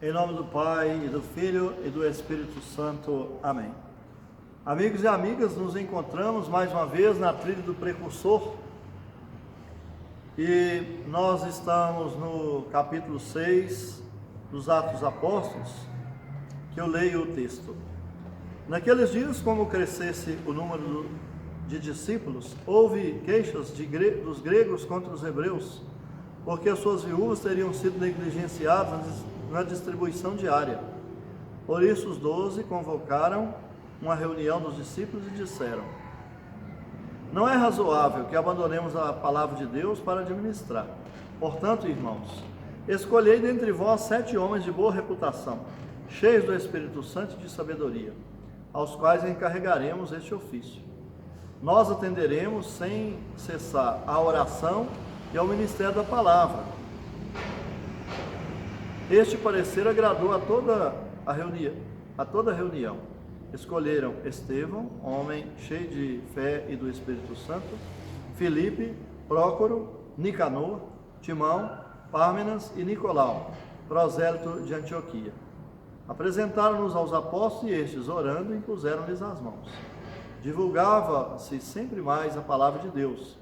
Em nome do Pai, e do Filho e do Espírito Santo. Amém. Amigos e amigas, nos encontramos mais uma vez na trilha do Precursor e nós estamos no capítulo 6 dos Atos dos Apóstolos, que eu leio o texto. Naqueles dias, como crescesse o número de discípulos, houve queixas dos gregos contra os hebreus, porque as suas viúvas teriam sido negligenciadas na distribuição diária. Por isso os 12 convocaram uma reunião dos discípulos e disseram: não é razoável que abandonemos a palavra de Deus para administrar. Portanto, irmãos, escolhei dentre vós 7 homens de boa reputação, cheios do Espírito Santo e de sabedoria, aos quais encarregaremos este ofício. Nós atenderemos sem cessar à oração e ao ministério da palavra. Este parecer agradou a toda a reunião. Escolheram Estevão, homem cheio de fé e do Espírito Santo, Filipe, Prócoro, Nicanor, Timão, Pármenas e Nicolau, prosélito de Antioquia. Apresentaram-nos aos apóstolos e estes, orando, impuseram-lhes as mãos. Divulgava-se sempre mais a palavra de Deus.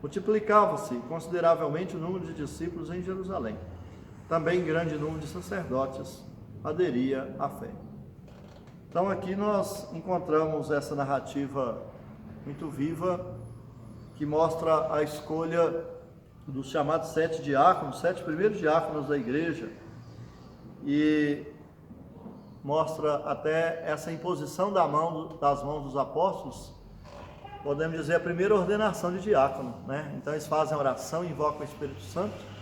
Multiplicava-se consideravelmente o número de discípulos em Jerusalém. Também grande número de sacerdotes aderia à fé. Então aqui nós encontramos essa narrativa muito viva, que mostra a escolha dos chamados 7 diáconos, 7 primeiros diáconos da igreja, e mostra até essa imposição das mãos dos apóstolos, podemos dizer a primeira ordenação de diácono, né? Então eles fazem a oração, invocam o Espírito Santo.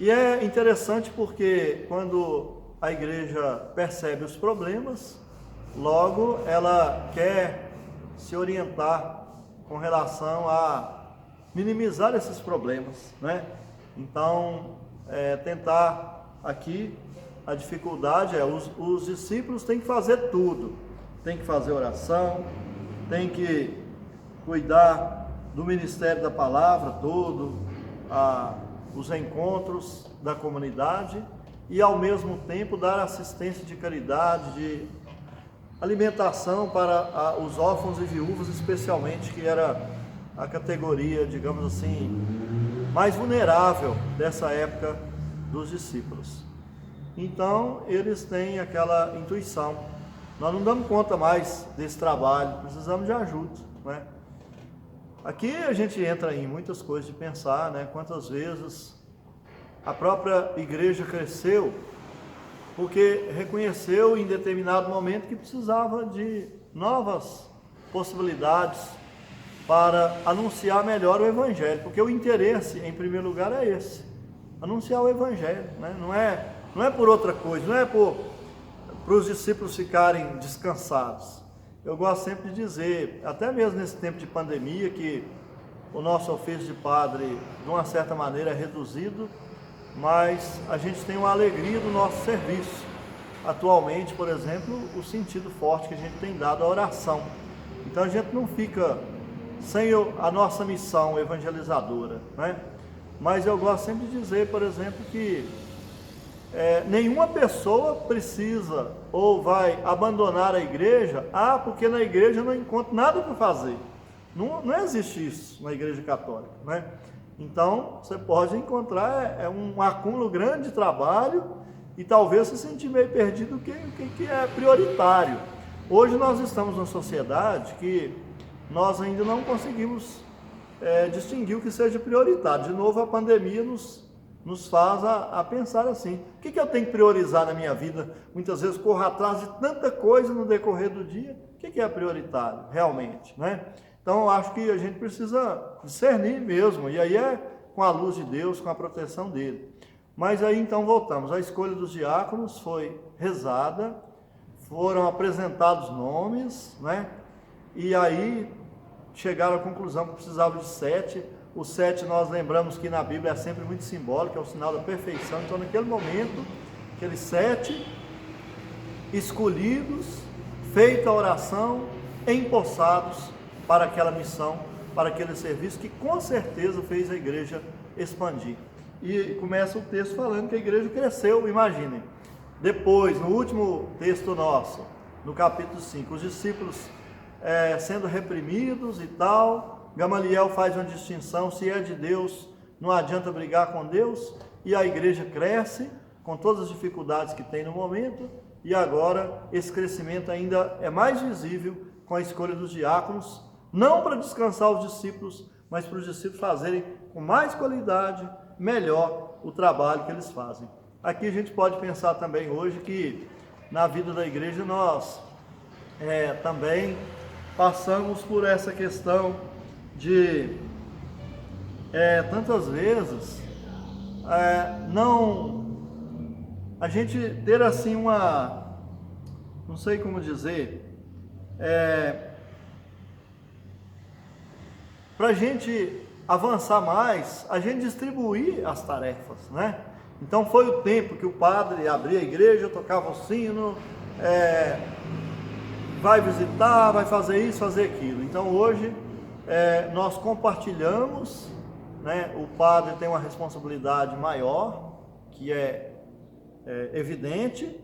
E é interessante porque quando a igreja percebe os problemas, logo ela quer se orientar com relação a minimizar esses problemas, né? Então, tentar aqui, a dificuldade os discípulos têm que fazer tudo, tem que fazer oração, tem que cuidar do ministério da palavra todo, os encontros da comunidade e ao mesmo tempo dar assistência de caridade, de alimentação para os órfãos e viúvas, especialmente, que era a categoria, digamos assim, mais vulnerável dessa época dos discípulos. Então eles têm aquela intuição: nós não damos conta mais desse trabalho, precisamos de ajuda, né? Aqui a gente entra em muitas coisas de pensar, né? Quantas vezes a própria igreja cresceu porque reconheceu em determinado momento que precisava de novas possibilidades para anunciar melhor o Evangelho, porque o interesse, em primeiro lugar, é esse: anunciar o Evangelho, né? Não é por outra coisa, não é para os discípulos ficarem descansados. Eu gosto sempre de dizer, até mesmo nesse tempo de pandemia, que o nosso ofício de padre, de uma certa maneira, é reduzido, mas a gente tem uma alegria do nosso serviço. Atualmente, por exemplo, o sentido forte que a gente tem dado à oração. Então a gente não fica sem a nossa missão evangelizadora, né? Mas eu gosto sempre de dizer, por exemplo, que nenhuma pessoa precisa ou vai abandonar a igreja, porque na igreja eu não encontro nada para fazer. Não existe isso na igreja católica, né? Então você pode encontrar um acúmulo grande de trabalho e talvez se sentir meio perdido o que é prioritário. Hoje nós estamos numa sociedade que nós ainda não conseguimos distinguir o que seja prioritário. De novo, a pandemia nos faz a pensar assim: o que eu tenho que priorizar na minha vida? Muitas vezes corro atrás de tanta coisa no decorrer do dia. O que é prioritário realmente, né? Então eu acho que a gente precisa discernir mesmo, e aí é com a luz de Deus, com a proteção dele. Mas aí então voltamos: a escolha dos diáconos foi rezada, foram apresentados nomes, né? E aí chegaram à conclusão que precisava de 7. O 7 nós lembramos que na Bíblia é sempre muito simbólico, é o sinal da perfeição. Então naquele momento, aqueles 7 escolhidos, feita a oração, empossados para aquela missão, para aquele serviço que com certeza fez a igreja expandir. E começa o texto falando que a igreja cresceu, imaginem. Depois, no último texto nosso, no capítulo 5, os discípulos sendo reprimidos e tal, Gamaliel faz uma distinção, se é de Deus, não adianta brigar com Deus, e a igreja cresce, com todas as dificuldades que tem no momento, e agora esse crescimento ainda é mais visível com a escolha dos diáconos, não para descansar os discípulos, mas para os discípulos fazerem com mais qualidade, melhor o trabalho que eles fazem. Aqui a gente pode pensar também hoje que na vida da igreja nós também passamos por essa questão de tantas vezes a gente ter assim não sei como dizer, para a gente avançar mais, a gente distribuir as tarefas, né? Então foi o tempo que o padre abria a igreja, tocava o sino, vai visitar, vai fazer isso, fazer aquilo. Então hoje nós compartilhamos, né? O padre tem uma responsabilidade maior, que é evidente,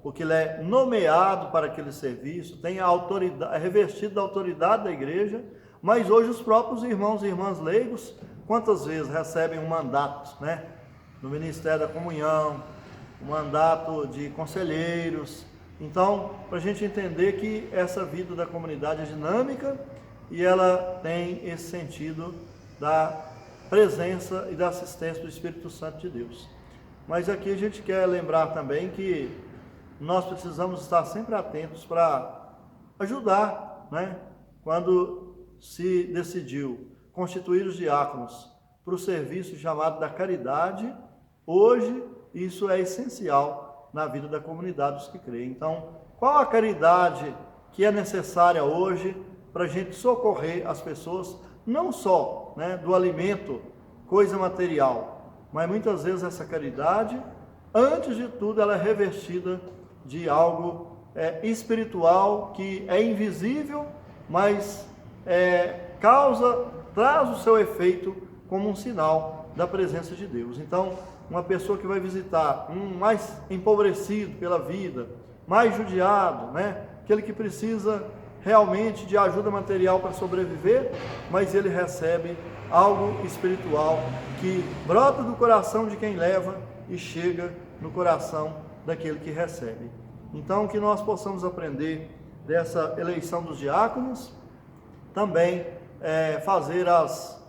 porque ele é nomeado para aquele serviço, tem a autoridade, é revestido da autoridade da igreja, mas hoje os próprios irmãos e irmãs leigos, quantas vezes recebem um mandato, né? No Ministério da Comunhão, um mandato de conselheiros. Então, para a gente entender que essa vida da comunidade é dinâmica e ela tem esse sentido da presença e da assistência do Espírito Santo de Deus. Mas aqui a gente quer lembrar também que nós precisamos estar sempre atentos para ajudar, né? Quando se decidiu constituir os diáconos para o serviço chamado da caridade, hoje isso é essencial na vida da comunidade dos que creem. Então, qual a caridade que é necessária hoje para a gente socorrer as pessoas, não só, né, do alimento, coisa material, mas muitas vezes essa caridade, antes de tudo, ela é revestida de algo espiritual que é invisível, mas traz o seu efeito como um sinal da presença de Deus. Então, uma pessoa que vai visitar um mais empobrecido pela vida, mais judiado, né? Aquele que precisa realmente de ajuda material para sobreviver, mas ele recebe algo espiritual que brota do coração de quem leva e chega no coração daquele que recebe. Então, que nós possamos aprender dessa eleição dos diáconos, também fazer as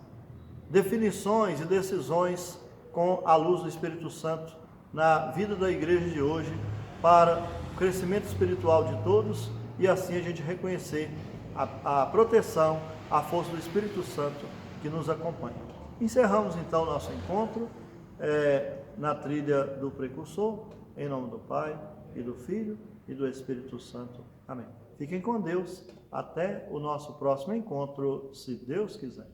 definições e decisões com a luz do Espírito Santo na vida da igreja de hoje, para o crescimento espiritual de todos e assim a gente reconhecer a proteção, a força do Espírito Santo que nos acompanha. Encerramos então nosso encontro na trilha do precursor, em nome do Pai, e do Filho, e do Espírito Santo. Amém. Fiquem com Deus, até o nosso próximo encontro, se Deus quiser.